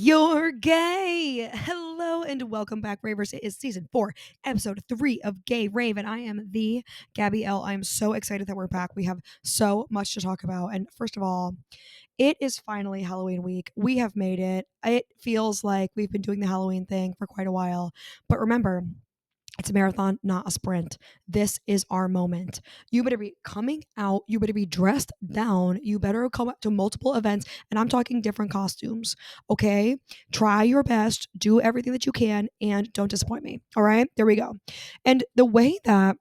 You're gay. Hello and welcome back, Ravers. It is season 4, episode 3 of Gay Rave, and I am the Gabby L. I am so excited that we're back. We have so much to talk about. And first of all, it is finally Halloween week. We have made it. It feels like we've been doing the Halloween thing for quite a while. But remember, it's a marathon, not a sprint. This is our moment. You better be coming out. You better be dressed down. You better come up to multiple events. And I'm talking different costumes. Okay? Try your best. Do everything that you can. And don't disappoint me. All right? There we go. And the way that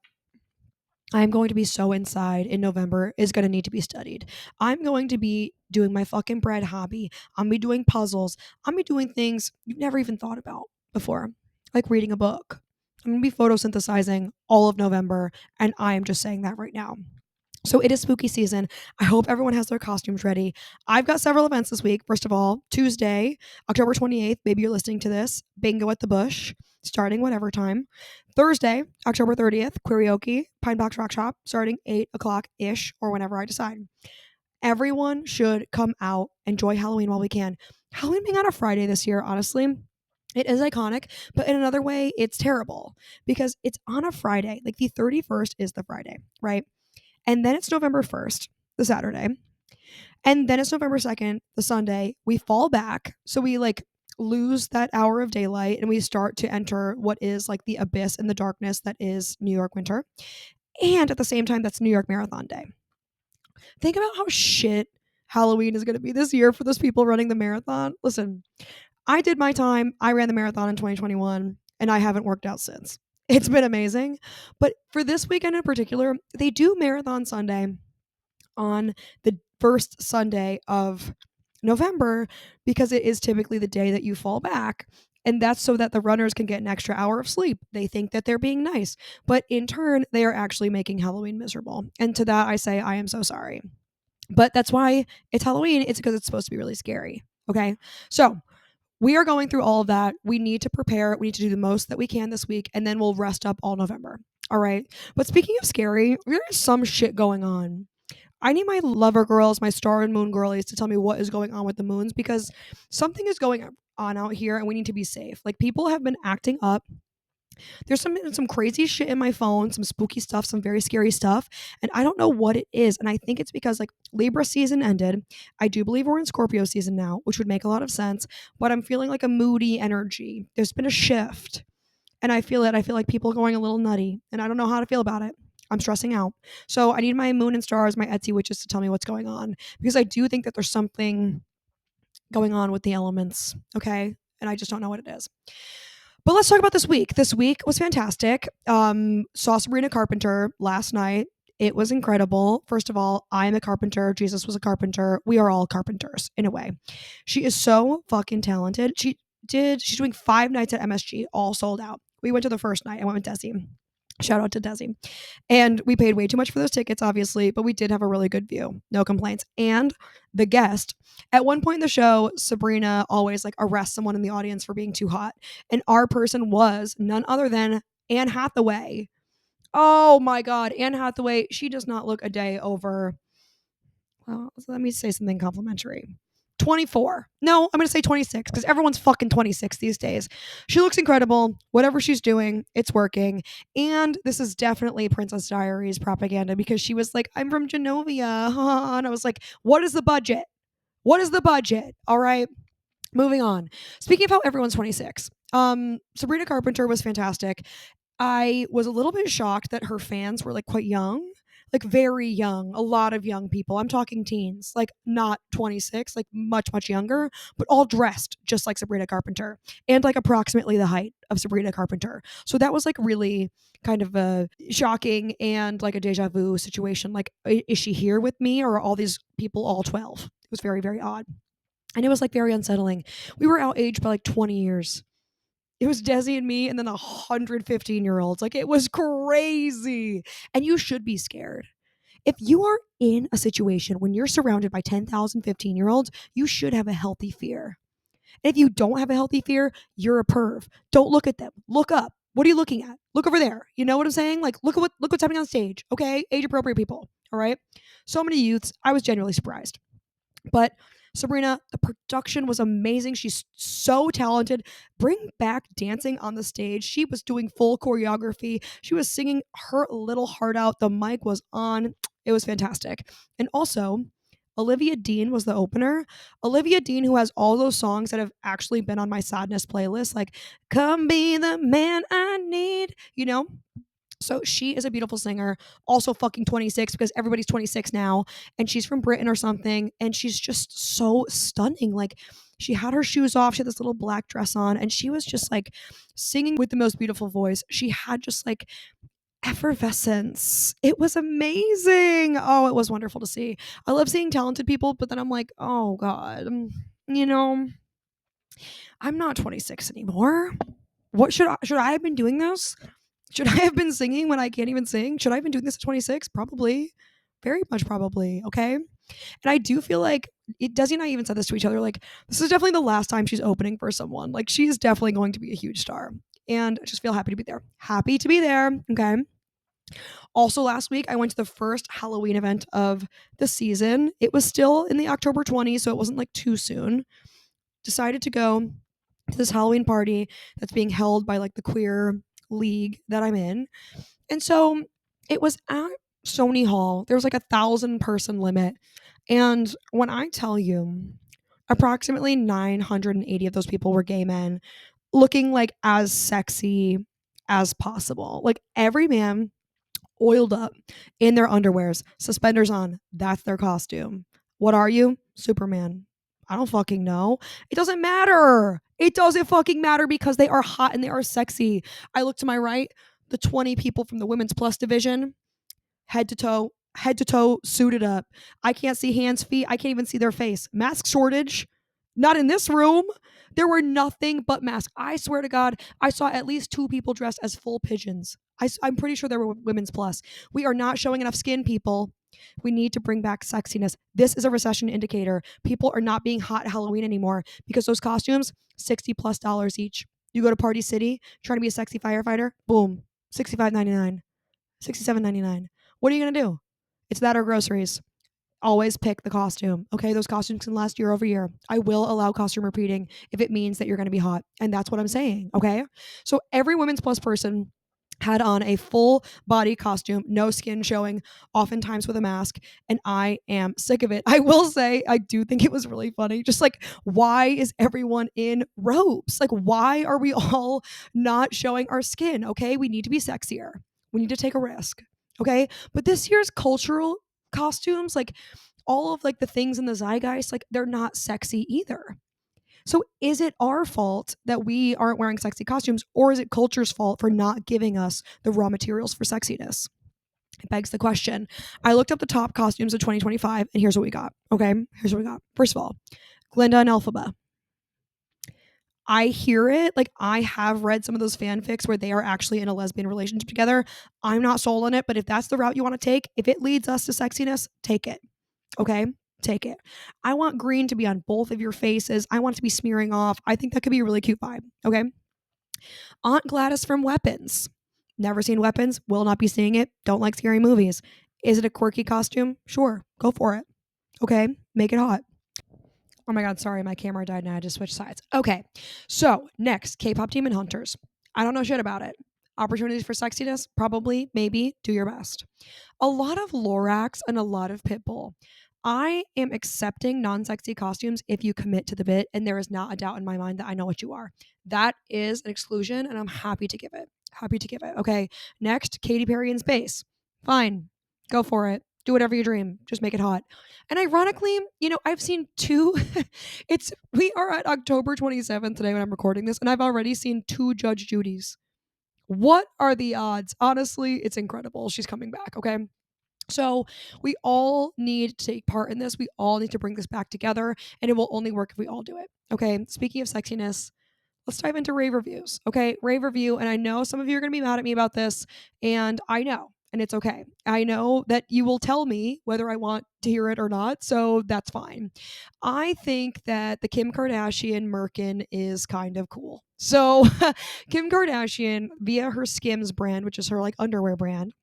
I'm going to be so inside in November is going to need to be studied. I'm going to be doing my fucking bread hobby. I'm going to be doing puzzles. I'm going to be doing things you've never even thought about before, like reading a book. I'm going to be photosynthesizing all of November, and I am just saying that right now. So it is spooky season. I hope everyone has their costumes ready. I've got several events this week. First of all, Tuesday, October 28th, maybe you're listening to this, Bingo at the Bush, starting whatever time. Thursday, October 30th, karaoke, Pine Box Rock Shop, starting 8 o'clock-ish or whenever I decide. Everyone should come out, enjoy Halloween while we can. Halloween being on a Friday this year, honestly, it is iconic, but in another way, it's terrible because it's on a Friday. Like the 31st is the Friday, right? And then it's November 1st, the Saturday. And then it's November 2nd, the Sunday. We fall back. So we lose that hour of daylight and we start to enter what is like the abyss and the darkness that is New York winter. And at the same time, that's New York Marathon Day. Think about how shit Halloween is going to be this year for those people running the marathon. Listen, I did my time. I ran the marathon in 2021 and I haven't worked out since. It's been amazing. But for this weekend in particular, they do Marathon Sunday on the first Sunday of November because it is typically the day that you fall back. And that's so that the runners can get an extra hour of sleep. They think that they're being nice, but in turn, they are actually making Halloween miserable. And to that, I say, I am so sorry. But that's why it's Halloween. It's because it's supposed to be really scary. Okay. So we are going through all of that. We need to prepare. We need to do the most that we can this week, and then we'll rest up all November. All right. But speaking of scary, there is some shit going on. I need my lover girls, my star and moon girlies to tell me what is going on with the moons because something is going on out here and we need to be safe. Like people have been acting up. There's some crazy shit in my phone, some spooky stuff, some very scary stuff, and I don't know what it is. And I think it's because like Libra season ended. I do believe we're in Scorpio season now, which would make a lot of sense, but I'm feeling like a moody energy. There's been a shift. And I feel it. I feel like people are going a little nutty, and I don't know how to feel about it. I'm stressing out. So I need my moon and stars, my Etsy witches to tell me what's going on because I do think that there's something going on with the elements, okay? And I just don't know what it is. But let's talk about this week. This week was fantastic. Saw Sabrina Carpenter last night. It was incredible. First of all, I am a carpenter. Jesus was a carpenter. We are all carpenters in a way. She is so fucking talented. She's doing 5 nights at MSG, all sold out. We went to the first night. I went with Desi. Shout out to Desi. And we paid way too much for those tickets, obviously, but we did have a really good view. No complaints. And the guest, at one point in the show, Sabrina always like arrests someone in the audience for being too hot. And our person was none other than Anne Hathaway. Oh my God. Anne Hathaway, she does not look a day over. Well, let me say something complimentary. 24. No, I'm going to say 26 because everyone's fucking 26 these days. She looks incredible. Whatever she's doing, it's working. And this is definitely Princess Diaries propaganda because she was like, I'm from Genovia. And I was like, what is the budget? What is the budget? All right. Moving on. Speaking of how everyone's 26, Sabrina Carpenter was fantastic. I was a little bit shocked that her fans were like quite young, like very young, a lot of young people. I'm talking teens, like not 26, like much, much younger, but all dressed just like Sabrina Carpenter and like approximately the height of Sabrina Carpenter. So that was like really kind of a shocking and like a deja vu situation. Like, is she here with me or are all these people all 12? It was very, very odd. And it was like very unsettling. We were outaged by like 20 years. It was Desi and me and then 115-year-olds. Like it was crazy. And you should be scared. If you are in a situation when you're surrounded by 10,000 15-year-olds, you should have a healthy fear. And if you don't have a healthy fear, you're a perv. Don't look at them. Look up. What are you looking at? Look over there. You know what I'm saying? Like look what's happening on stage. Okay? Age appropriate people. All right? So many youths. I was genuinely surprised. But Sabrina, the production was amazing. She's so talented. Bring back dancing on the stage. She was doing full choreography. She was singing her little heart out. The mic was on. It was fantastic. And also, Olivia Dean was the opener. Olivia Dean, who has all those songs that have actually been on my sadness playlist, like Come Be the Man I Need, So she is a beautiful singer, also fucking 26 because everybody's 26 now, and she's from Britain or something, and she's just so stunning. Like she had her shoes off, she had this little black dress on, and she was just like singing with the most beautiful voice. She had just like effervescence. It was amazing. Oh, it was wonderful to see. I love seeing talented people, but then I'm like, oh God, you know, I'm not 26 anymore. What should I have been doing this? Should I have been singing when I can't even sing? Should I have been doing this at 26? Probably. Very much probably. Okay. And I do feel like Desi and I even said this to each other. Like, this is definitely the last time she's opening for someone. Like, she's definitely going to be a huge star. And I just feel happy to be there. Happy to be there. Okay. Also, last week, I went to the first Halloween event of the season. It was still in the October 20s, so it wasn't like too soon. Decided to go to this Halloween party that's being held by like the queer league that I'm in. And so it was at Sony Hall. There was like 1,000-person limit. And when I tell you, approximately 980 of those people were gay men looking like as sexy as possible. Like every man oiled up in their underwears, suspenders on. That's their costume. What are you? Superman. I don't fucking know. It doesn't matter. It doesn't fucking matter because they are hot and they are sexy. I look to my right, the 20 people from the women's plus division, head to toe, suited up. I can't see hands, feet. I can't even see their face. Mask shortage. Not in this room. There were nothing but masks. I swear to God, I saw at least 2 people dressed as full pigeons. I'm pretty sure they were women's plus. We are not showing enough skin, people. We need to bring back sexiness. This is a recession indicator. People are not being hot at Halloween anymore because those costumes, $60+ each. You go to Party City, trying to be a sexy firefighter, boom, $65.99, $67.99. What are you going to do? It's that or groceries. Always pick the costume. Okay, those costumes can last year over year. I will allow costume repeating if it means that you're going to be hot. And that's what I'm saying. Okay. So every women's plus person had on a full body costume, no skin showing, oftentimes with a mask. And I am sick of it. I will say, I do think it was really funny. Just like, why is everyone in robes? Like, why are we all not showing our skin? Okay. We need to be sexier. We need to take a risk. Okay. But this year's cultural costumes, like all of like the things in the zeitgeist, like they're not sexy either. So is it our fault that we aren't wearing sexy costumes, or is it culture's fault for not giving us the raw materials for sexiness? It begs the question. I looked up the top costumes of 2025, and here's what we got. Okay, here's what we got. First of all, Glinda and Elphaba. I hear it. Like, I have read some of those fanfics where they are actually in a lesbian relationship together. I'm not sold on it, but if that's the route you want to take, if it leads us to sexiness, take it. Okay? Take it. I want green to be on both of your faces. I want it to be smearing off. I think that could be a really cute vibe. Okay? Aunt Gladys from Weapons. Never seen Weapons. Will not be seeing it. Don't like scary movies. Is it a quirky costume? Sure. Go for it. Okay? Make it hot. Oh my God, sorry, my camera died and I had to switch sides. Okay, so next, K-pop Demon Hunters. I don't know shit about it. Opportunities for sexiness? Probably, maybe, do your best. A lot of Lorax and a lot of Pitbull. I am accepting non-sexy costumes if you commit to the bit, and there is not a doubt in my mind that I know what you are. That is an exclusion, and I'm happy to give it. Happy to give it. Okay, next, Katy Perry in space. Fine, go for it. Do whatever you dream. Just make it hot. And ironically, I've seen 2. We are at October 27th today when I'm recording this, and I've already seen 2 Judge Judys. What are the odds? Honestly, it's incredible. She's coming back, okay? So we all need to take part in this. We all need to bring this back together, and it will only work if we all do it. Okay. Speaking of sexiness, let's dive into rave reviews. Okay. Rave review. And I know some of you are going to be mad at me about this, and I know, and it's okay. I know that you will tell me whether I want to hear it or not. So that's fine. I think that the Kim Kardashian Merkin is kind of cool. So Kim Kardashian, via her Skims brand, which is her like underwear brand,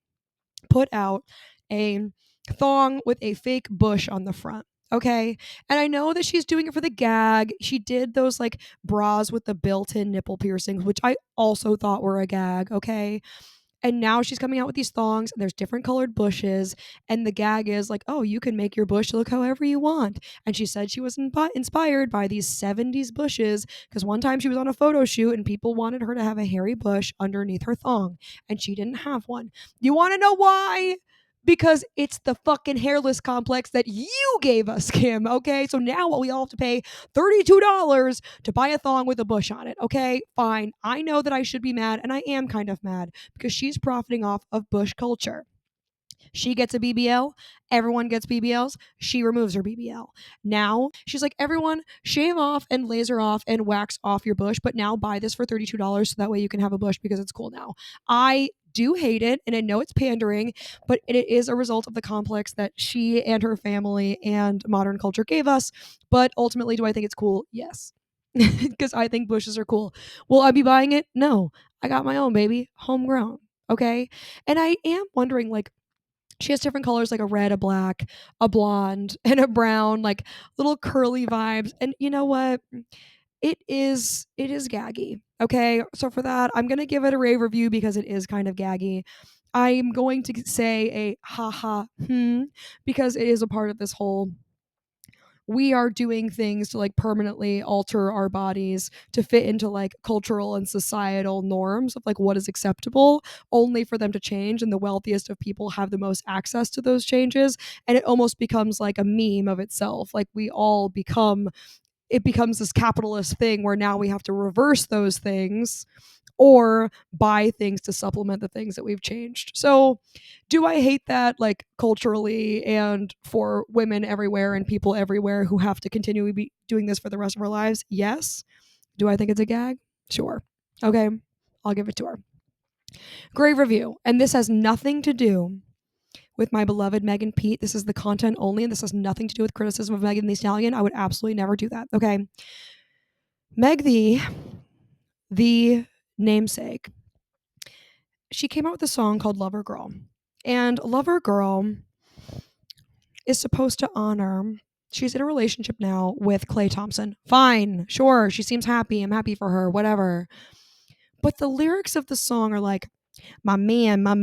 put out a thong with a fake bush on the front. Okay. And I know that she's doing it for the gag. She did those like bras with the built in nipple piercings, which I also thought were a gag. Okay. And now she's coming out with these thongs, and there's different colored bushes. And the gag is like, oh, you can make your bush look however you want. And she said she was inspired by these 70s bushes because one time she was on a photo shoot and people wanted her to have a hairy bush underneath her thong, and she didn't have one. You want to know why? Because it's the fucking hairless complex that you gave us, Kim. Okay. So now we all have to pay $32 to buy a thong with a bush on it. Okay. Fine. I know that I should be mad, and I am kind of mad because she's profiting off of bush culture. She gets a BBL. Everyone gets BBLs. She removes her BBL. Now she's like, everyone shave off and laser off and wax off your bush, but now buy this for $32 so that way you can have a bush because it's cool now. I do hate it, and I know it's pandering, but it is a result of the complex that she and her family and modern culture gave us. But ultimately, do I think it's cool? Yes. Because I think bushes are cool. Will I be buying it? No. I got my own, baby. Homegrown. Okay. And I am wondering, like, she has different colors like a red, a black, a blonde, and a brown, like little curly vibes. And you know what? It is gaggy. Okay. So for that, I'm gonna give it a rave review because it is kind of gaggy. I'm going to say a haha because it is a part of this whole we are doing things to like permanently alter our bodies to fit into like cultural and societal norms of like what is acceptable, only for them to change, and the wealthiest of people have the most access to those changes, and it almost becomes like a meme of itself. Like we all become it becomes this capitalist thing where now we have to reverse those things or buy things to supplement the things that we've changed. So, do I hate that, like culturally and for women everywhere and people everywhere who have to continually be doing this for the rest of our lives? Yes. Do I think it's a gag? Sure. Okay. I'll give it to her. Great review. And this has nothing to do with my beloved Megan Pete. This is the content only, and this has nothing to do with criticism of Megan Thee Stallion. I would absolutely never do that. Okay. Meg the namesake, she came out with a song called Lover Girl. And Lover Girl is supposed to honor, she's in a relationship now with Clay Thompson. Fine, sure, she seems happy. I'm happy for her, whatever. But the lyrics of the song are like, my man, my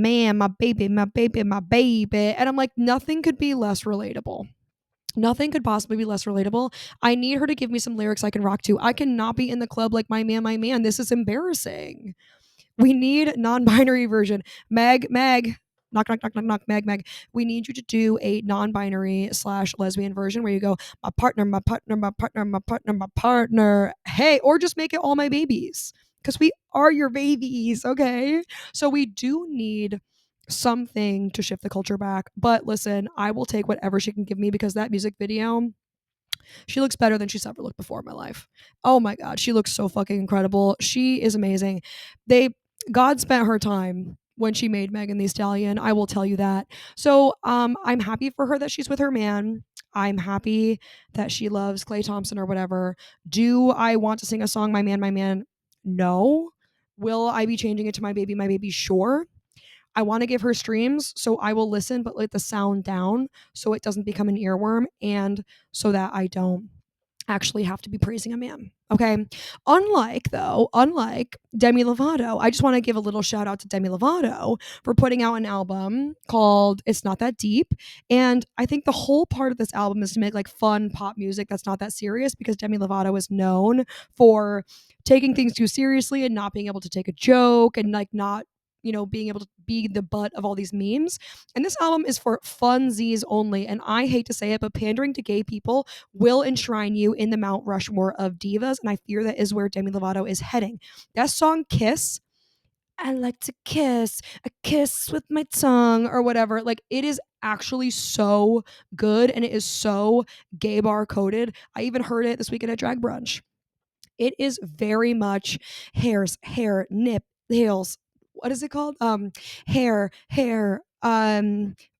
baby, my baby, my baby. And I'm like, nothing could be less relatable. Nothing could possibly be less relatable. I need her to give me some lyrics I can rock to. I cannot be in the club like my man, my man. This is embarrassing. We need non-binary version. Meg, knock, knock, knock, knock, knock, Meg. We need you to do a non-binary / lesbian version where you go, my partner, my partner, my partner, my partner, my partner. Hey, or just make it all my babies. Because we are your babies, okay? So we do need something to shift the culture back. But listen, I will take whatever she can give me because that music video, she looks better than she's ever looked before in my life. Oh my god, she looks so fucking incredible. She is amazing. They God spent her time when she made Megan Thee Stallion. I will tell you that. So I'm happy for her that she's with her man. I'm happy that she loves Clay Thompson or whatever. Do I want to sing a song, My Man, My Man? No. Will I be changing it to My Baby, My Baby? Sure. I want to give her streams, so I will listen, but let the sound down so it doesn't become an earworm and so that I don't actually have to be praising a man. Okay. Unlike Demi Lovato, I just want to give a little shout out to Demi Lovato for putting out an album called It's Not That Deep. And I think the whole part of this album is to make like fun pop music that's not that serious because Demi Lovato is known for taking things too seriously and not being able to take a joke and like not being able to be the butt of all these memes. And this album is for funsies only. And I hate to say it, but pandering to gay people will enshrine you in the Mount Rushmore of divas. And I fear that is where Demi Lovato is heading. That song, Kiss, I like to kiss, a kiss with my tongue, or whatever. Like, it is actually so good and it is so gay bar coded. I even heard it this weekend at Drag Brunch. It is very much hair, nip, heels. What is it called? Hair,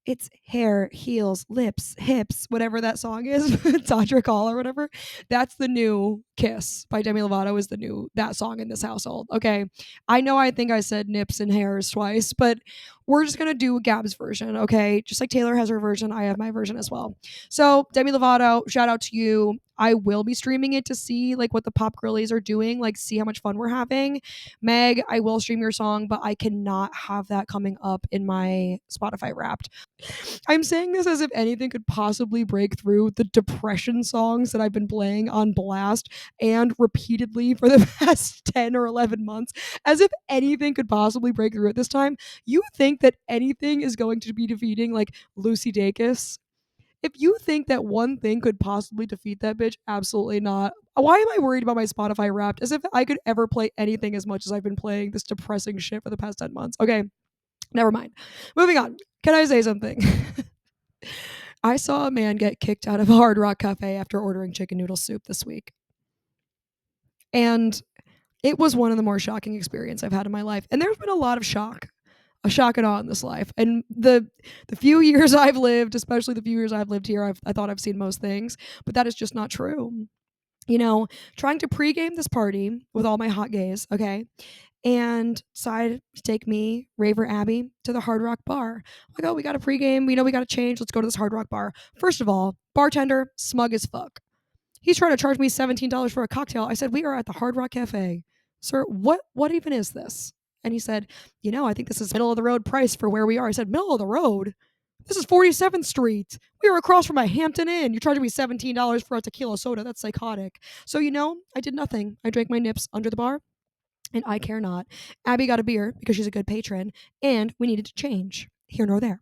It's hair, heels, lips, hips, whatever that song is, Todrick Hall or whatever. That's the new Kiss by Demi Lovato is the new that song in this household. Okay. I know I think I said nips and hairs twice, but we're just gonna do Gab's version, okay? Just like Taylor has her version, I have my version as well. So Demi Lovato, shout out to you. I will be streaming it to see like what the pop girlies are doing, like see how much fun we're having. Meg, I will stream your song, but I cannot have that coming up in my Spotify Wrapped. I'm saying this as if anything could possibly break through the depression songs that I've been playing on blast and repeatedly for the past 10 or 11 months. As if anything could possibly break through at this time. You think that anything is going to be defeating like Lucy Dacus? If you think that one thing could possibly defeat that bitch, absolutely not. Why am I worried about my Spotify Wrapped? As if I could ever play anything as much as I've been playing this depressing shit for the past 10 months. Okay, never mind. Moving on. Can I say something? I saw a man get kicked out of a Hard Rock Cafe after ordering chicken noodle soup this week. And it was one of the more shocking experiences I've had in my life. And there's been a lot of shock, a shock and awe in this life. And the few years I've lived, especially the few years I've lived here, I thought I've seen most things, but that is just not true. You know, trying to pregame this party with all my hot gays, okay, and decided to take me, Raver Abby, to the Hard Rock bar. Like, oh, we got a pregame. We know we got to change. Let's go to this Hard Rock bar. First of all, bartender, smug as fuck. He's trying to charge me $17 for a cocktail. I said, we are at the Hard Rock Cafe. Sir, what even is this? And he said, I think this is middle of the road price for where we are. I said, middle of the road? This is 47th Street. We are across from a Hampton Inn. You're charging me $17 for a tequila soda. That's psychotic. So, I did nothing. I drank my nips under the bar, and I care not. Abby got a beer because she's a good patron, and we needed to change. Here nor there.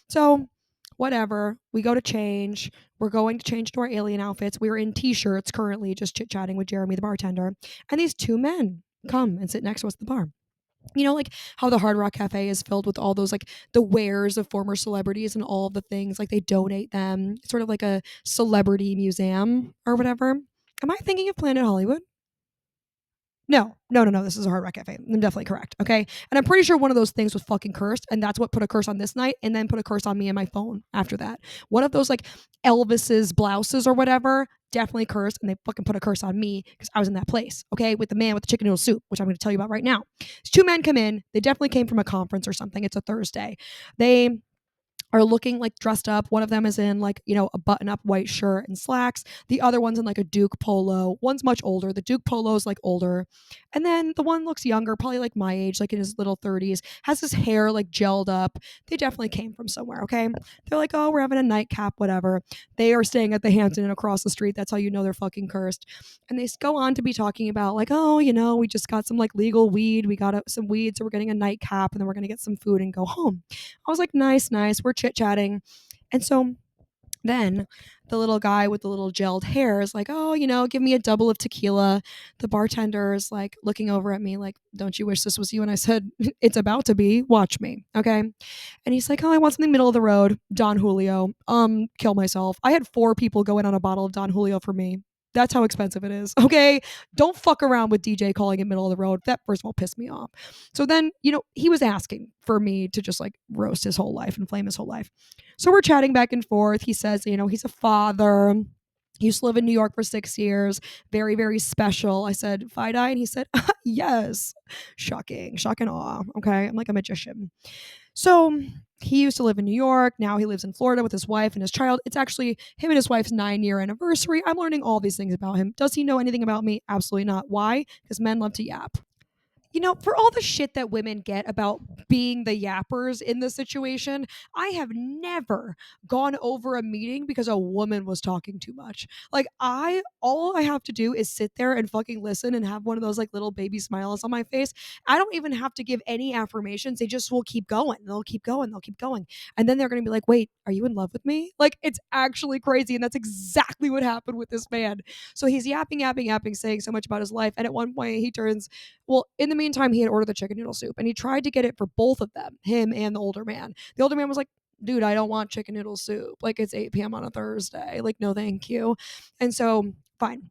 So, whatever. We go to change. We're going to change to our alien outfits. We're in t-shirts currently, just chit-chatting with Jeremy, the bartender. And these two men come and sit next to us at the bar. Like how the Hard Rock Cafe is filled with all those like the wares of former celebrities and all of the things, like they donate them. It's sort of like a celebrity museum or whatever. Am I thinking of Planet Hollywood? No, no, no, no. This is a Hard Rock Cafe. I'm definitely correct. Okay. And I'm pretty sure one of those things was fucking cursed. And that's what put a curse on this night and then put a curse on me and my phone after that. One of those like Elvis's blouses or whatever definitely cursed. And they fucking put a curse on me because I was in that place. Okay. With the man with the chicken noodle soup, which I'm going to tell you about right now. These two men come in. They definitely came from a conference or something. It's a Thursday. They are looking like dressed up. One of them is in like, a button up white shirt and slacks. The other one's in like a Duke polo. One's much older. The Duke polo is like older. And then the one looks younger, probably like my age, like in his little 30s, has his hair like gelled up. They definitely came from somewhere, okay? They're like, oh, we're having a nightcap, whatever. They are staying at the Hampton Inn across the street. That's how you know they're fucking cursed. And they go on to be talking about like, oh, we just got some like legal weed. We got some weed, so we're getting a nightcap and then we're going to get some food and go home. I was like, nice, nice. We're chit chatting. And so then the little guy with the little gelled hair is like, oh, give me a double of tequila. The bartender is like looking over at me like, don't you wish this was you? And I said, it's about to be. Watch me. Okay. And he's like, oh, I want something middle of the road. Don Julio. Kill myself. I had 4 people go in on a bottle of Don Julio for me. That's how expensive it is. Okay. Don't fuck around with DJ calling it middle of the road. That first of all pissed me off. So then, he was asking for me to just like roast his whole life and flame his whole life. So we're chatting back and forth. He says, he's a father. He used to live in New York for 6 years. Very, very special. I said, Fide? And he said, yes. Shocking. Shock and awe. Okay. I'm like a magician. So he used to live in New York. Now he lives in Florida with his wife and his child. It's actually him and his wife's 9-year anniversary. I'm learning all these things about him. Does he know anything about me? Absolutely not. Why? Because men love to yap. For all the shit that women get about being the yappers in this situation, I have never gone over a meeting because a woman was talking too much. Like all I have to do is sit there and fucking listen and have one of those like little baby smiles on my face. I don't even have to give any affirmations. They just will keep going. They'll keep going. They'll keep going. And then they're going to be like, wait, are you in love with me? Like it's actually crazy. And that's exactly what happened with this man. So he's yapping, yapping, yapping, saying so much about his life. And at one point he turns, well, in the meantime, he had ordered the chicken noodle soup and he tried to get it for both of them, him and the older man. The older man was like, dude, I don't want chicken noodle soup. Like it's 8 p.m. on a Thursday. Like, no, thank you. And so, fine.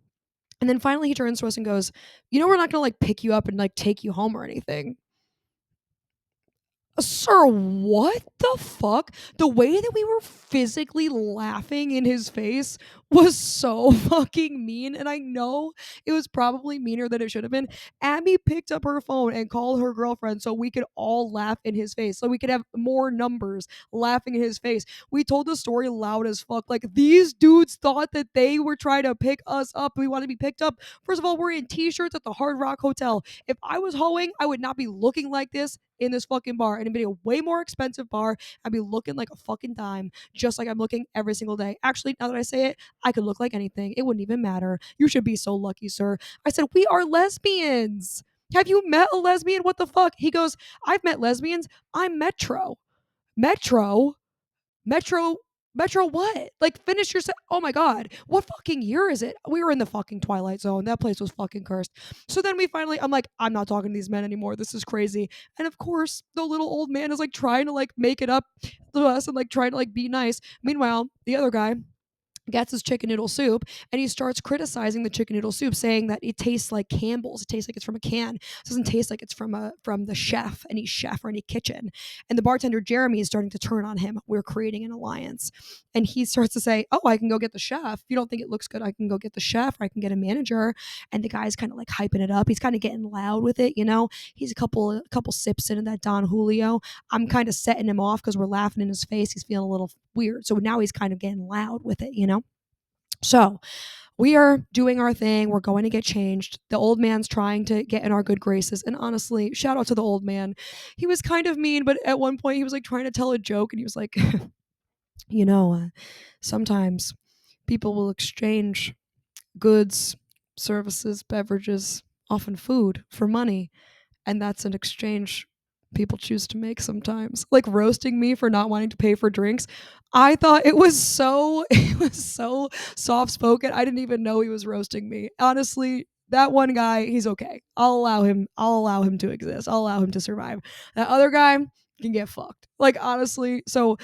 And then finally he turns to us and goes, we're not going to like pick you up and like take you home or anything. Sir, what the fuck? The way that we were physically laughing in his face was so fucking mean. And I know it was probably meaner than it should have been. Abby picked up her phone and called her girlfriend so we could all laugh in his face, so we could have more numbers laughing in his face. We told the story loud as fuck. Like, these dudes thought that they were trying to pick us up. We want to be picked up. First of all, we're in t shirts at the Hard Rock Hotel. If I was hoeing, I would not be looking like this in this fucking bar, and it'd be a way more expensive bar. I'd be looking like a fucking dime, just like I'm looking every single day. Actually, now that I say it, I could look like anything. It wouldn't even matter. You should be so lucky, sir. I said, we are lesbians. Have you met a lesbian? What the fuck? He goes, I've met lesbians. I'm Metro. Metro? Metro Metro what? Like, finish your oh my god. What fucking year is it? We were in the fucking Twilight Zone. That place was fucking cursed. So then we finally I'm like, I'm not talking to these men anymore. This is crazy. And of course, the little old man is like trying to like make it up to us and like trying to like be nice. Meanwhile, the other guy gets his chicken noodle soup and he starts criticizing the chicken noodle soup, saying that it tastes like Campbell's. It tastes like it's from a can. It doesn't taste like it's from the chef, any chef or any kitchen. And the bartender Jeremy is starting to turn on him. We're creating an alliance. And he starts to say, oh, I can go get the chef. If you don't think it looks good, I can go get the chef, or I can get a manager. And the guy's kind of like hyping it up. He's kind of getting loud with it, you know. He's a couple sips into that Don Julio. I'm kind of setting him off because we're laughing in his face. He's feeling a little weird. So now he's kind of getting loud with it, you know. So we are doing our thing. We're going to get changed. The old man's trying to get in our good graces. And honestly, shout out to the old man. He was kind of mean, but at one point he was like trying to tell a joke and he was like, you know, sometimes people will exchange goods, services, beverages, often food for money. And that's an exchange people choose to make sometimes. Like, roasting me for not wanting to pay for drinks. I thought it was so it was so soft spoken. I didn't even know he was roasting me. Honestly, that one guy, he's okay. I'll allow him to exist. I'll allow him to survive. That other guy can get fucked. Like, honestly, so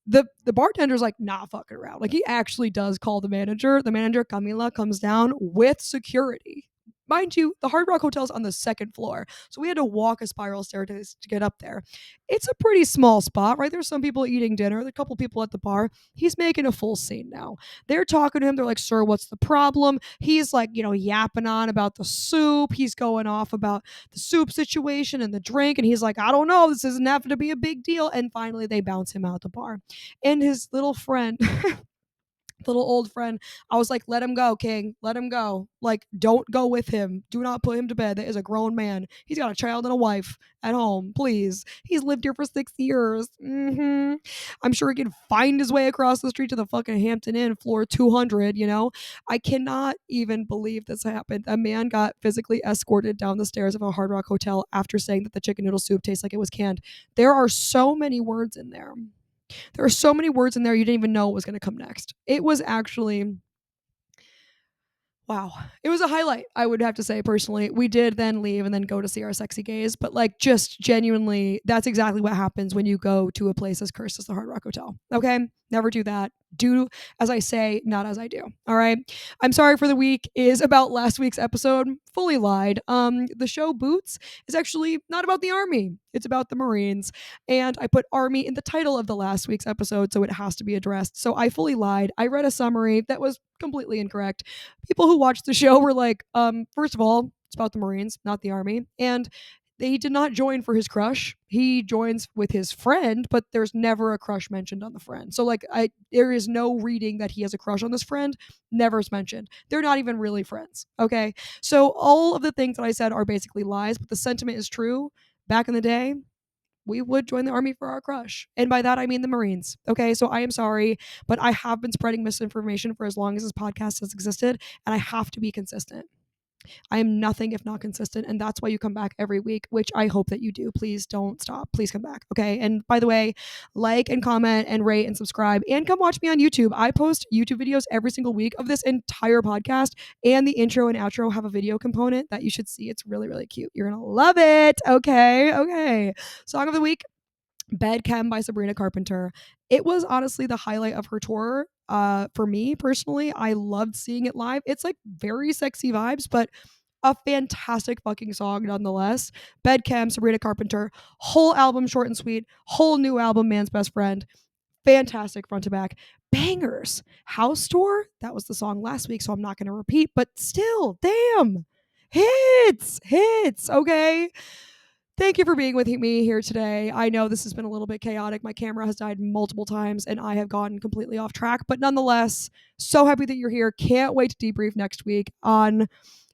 the bartender's like not fucking around. Like, he actually does call the manager. The manager Camila comes down with security. Mind you, the Hard Rock Hotel's on the second floor, so we had to walk a spiral staircase to get up there. It's a pretty small spot, right? There's some people eating dinner, there's a couple people at the bar. He's making a full scene now. They're talking to him. They're like, "Sir, what's the problem?" He's like, yapping on about the soup. He's going off about the soup situation and the drink, and he's like, "I don't know. This isn't having to be a big deal." And finally, they bounce him out the bar, and his little friend. Little old friend. I was like, let him go, King. Let him go. Like, don't go with him. Do not put him to bed. That is a grown man. He's got a child and a wife at home. Please. He's lived here for 6 years. I'm sure he can find his way across the street to the fucking Hampton Inn, floor 200, you know? I cannot even believe this happened. A man got physically escorted down the stairs of a Hard Rock hotel after saying that the chicken noodle soup tastes like it was canned. There are so many words in there. There are so many words in there you didn't even know what was going to come next. It was actually, wow. It was a highlight, I would have to say personally. We did then leave and then go to see our sexy gays, but like, just genuinely, that's exactly what happens when you go to a place as cursed as the Hard Rock Hotel. Okay? Never do that. Do as I say, not as I do. All right. I'm sorry for the week is about last week's episode. Fully lied. The show Boots is actually not about the army. It's about the Marines. And I put army in the title of the last week's episode, so it has to be addressed. So I fully lied. I read a summary that was completely incorrect. People who watched the show were like, first of all, it's about the Marines, not the army. And he did not join for his crush. He joins with his friend, but there's never a crush mentioned on the friend. So like, there is no reading that he has a crush on this friend. Never is mentioned. They're not even really friends. Okay. So all of the things that I said are basically lies, but the sentiment is true. Back in the day, we would join the army for our crush. And by that, I mean the Marines. Okay. So I am sorry, but I have been spreading misinformation for as long as this podcast has existed, and I have to be consistent. I am nothing if not consistent, and that's why you come back every week, which I hope that you do. Please don't stop. Please come back, okay? And by the way, like and comment and rate and subscribe, and come watch me on YouTube. I post YouTube videos every single week of this entire podcast, and the intro and outro have a video component that you should see. It's really, really cute. You're gonna love it. Okay, okay. Song of the week, Bed Chem by Sabrina Carpenter. It was honestly the highlight of her tour. For me personally, I loved seeing it live. It's like very sexy vibes, but a fantastic fucking song nonetheless. Bedchem, Sabrina Carpenter, whole album short and sweet, whole new album, Man's Best Friend. Fantastic front to back. Bangers. House Tour, that was the song last week, so I'm not going to repeat, but still, damn. Hits, okay? Thank you for being with me here today. I know this has been a little bit chaotic. My camera has died multiple times and I have gone completely off track, but nonetheless, so happy that you're here. Can't wait to debrief next week on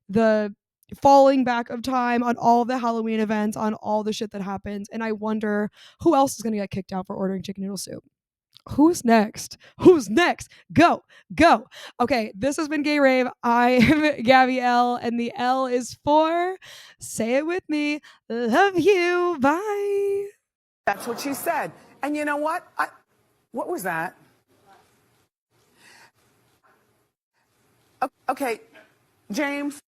the falling back of time, on all the Halloween events, on all the shit that happens. And I wonder who else is going to get kicked out for ordering chicken noodle soup. Who's next? Who's next? Go. Okay, this has been Gay Rave. I am Gabby L, and the L is for, say it with me, love you. Bye. That's what she said. And you know what? What was that? Okay, James.